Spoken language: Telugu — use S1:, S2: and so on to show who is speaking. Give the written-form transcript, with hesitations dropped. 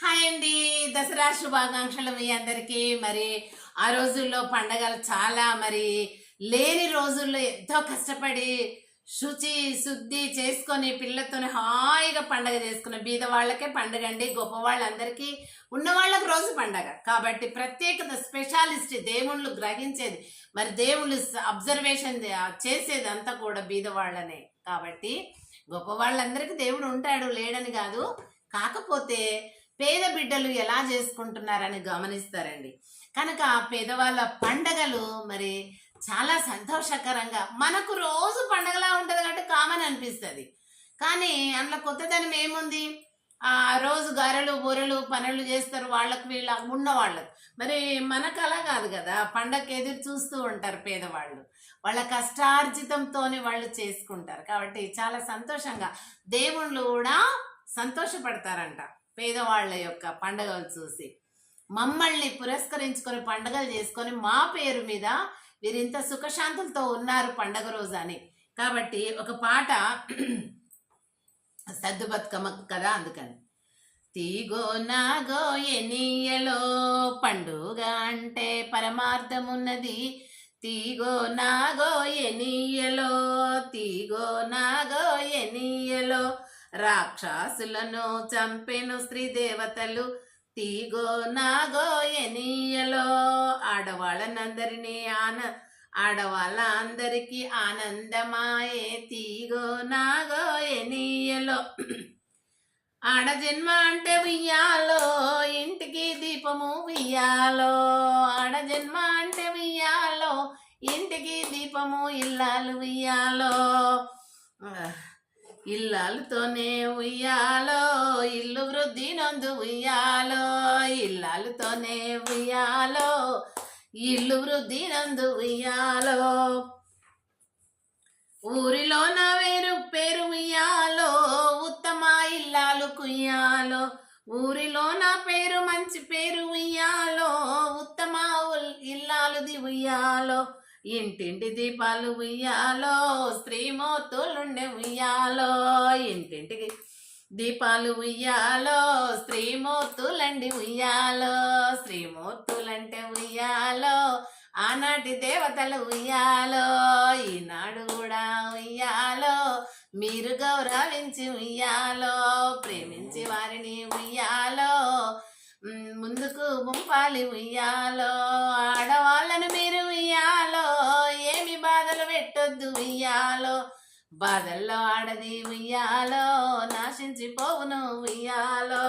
S1: హాయ్ అండి. దసరా శుభాకాంక్షలు మీ అందరికీ. మరి ఆ రోజుల్లో పండగలు చాలా లేని రోజుల్లో ఎంతో కష్టపడి శుచి శుద్ధి చేసుకొని పిల్లలతోని హాయిగా పండగ చేసుకున్న బీద వాళ్ళకే పండగ అండి. గొప్ప వాళ్ళందరికీ ఉన్న వాళ్ళకి రోజు పండగ కాబట్టి ప్రత్యేకత స్పెషాలిస్ట్ దేవుళ్ళు గ్రహించేది దేవుళ్ళు అబ్జర్వేషన్ చేసేది అంతా కూడా బీద వాళ్ళనే. కాబట్టి గొప్ప వాళ్ళందరికీ దేవుడు ఉంటాడు, లేడని కాదు. కాకపోతే పేద బిడ్డలు ఎలా చేసుకుంటున్నారని గమనిస్తారండి. కనుక పేదవాళ్ళ పండగలు చాలా సంతోషకరంగా మనకు రోజు పండగలా ఉంటుంది కాబట్టి కామన్ అనిపిస్తుంది. కానీ అందులో కొత్తదనం ఏముంది? ఆ రోజు గారెలు బూరెలు పనులు చేస్తారు వాళ్ళకు, వీళ్ళ ఉన్న వాళ్ళకు. మనకు అలా కాదు కదా. పండగకి ఎదురు చూస్తూ ఉంటారు పేదవాళ్ళు. వాళ్ళ కష్టార్జితంతోనే వాళ్ళు చేసుకుంటారు కాబట్టి చాలా సంతోషంగా దేవుళ్ళు కూడా సంతోషపడతారంట పేదవాళ్ళ యొక్క పండగలు చూసి. మమ్మల్ని పురస్కరించుకొని పండగలు చేసుకొని మా పేరు మీద వీరింత సుఖశాంతులతో ఉన్నారు పండగ రోజు అని. కాబట్టి ఒక పాట సద్దు బతుకమ్మ కదా, అందుకని. తీగో నాగో ఎనియలో పండుగ అంటే పరమార్థమున్నది. తీగో నాగో ఎనియలో, తీగో నాగో ఎనియలో, రాక్షసులను చంపెను స్త్రీ దేవతలు. తీగో నాగో ఎనియలో, ఆడవాళ్ళందరికీ ఆనందమాయే. తీగో నాగో ఎనియలో, ఆడజన్మ అంటే ఉయ్యాలో, ఇంటికి దీపము ఉయ్యాలో. ఆడజన్మ అంటే ఉయ్యాలో, ఇంటికి దీపము ఇల్లాలు ఉయ్యాలో. ఇల్లాలతోనే ఉయ్యాలో, ఇల్లు వృద్ధి నొందు ఉయ్యాలో. ఇల్లాలతోనే ఉయ్యాలో, ఇల్లు వృద్ధి నందు ఉయ్యాలో. ఊరిలో నా వేరు పేరు ఉయ్యాలో, ఉత్తమ ఇల్లాలు కుయ్యాలో. ఊరిలో నా పేరు మంచి పేరు ఉయ్యాలో, ఉత్తమ ఇల్లాలుది ఉయ్యాలో. ఇంటింటి దీపాలు ఉయ్యాలో, స్త్రీమూర్తులుండే ఉయ్యాలో. ఇంటింటికి దీపాలు ఉయ్యాలో, స్త్రీమూర్తులండి ఉయ్యాలో. స్త్రీమూర్తులంటే ఉయ్యాలో, ఆనాటి దేవతలు ఉయ్యాలో. ఈనాడు కూడా ఉయ్యాలో, మీరు గౌరవించి ఉయ్యాలో. ప్రేమించి వారిని ఉయ్యాలో, ముందుకు ముంపాలి ఉయ్యాలో. ఆడవాళ్ళను మీరు ఉయ్యాలో, ఏమి బాధలు పెట్టొద్దు ఉయ్యాలో. బాధల్లో ఆడది ఉయ్యాలో, నాశించిపోవును ఉయ్యాలో.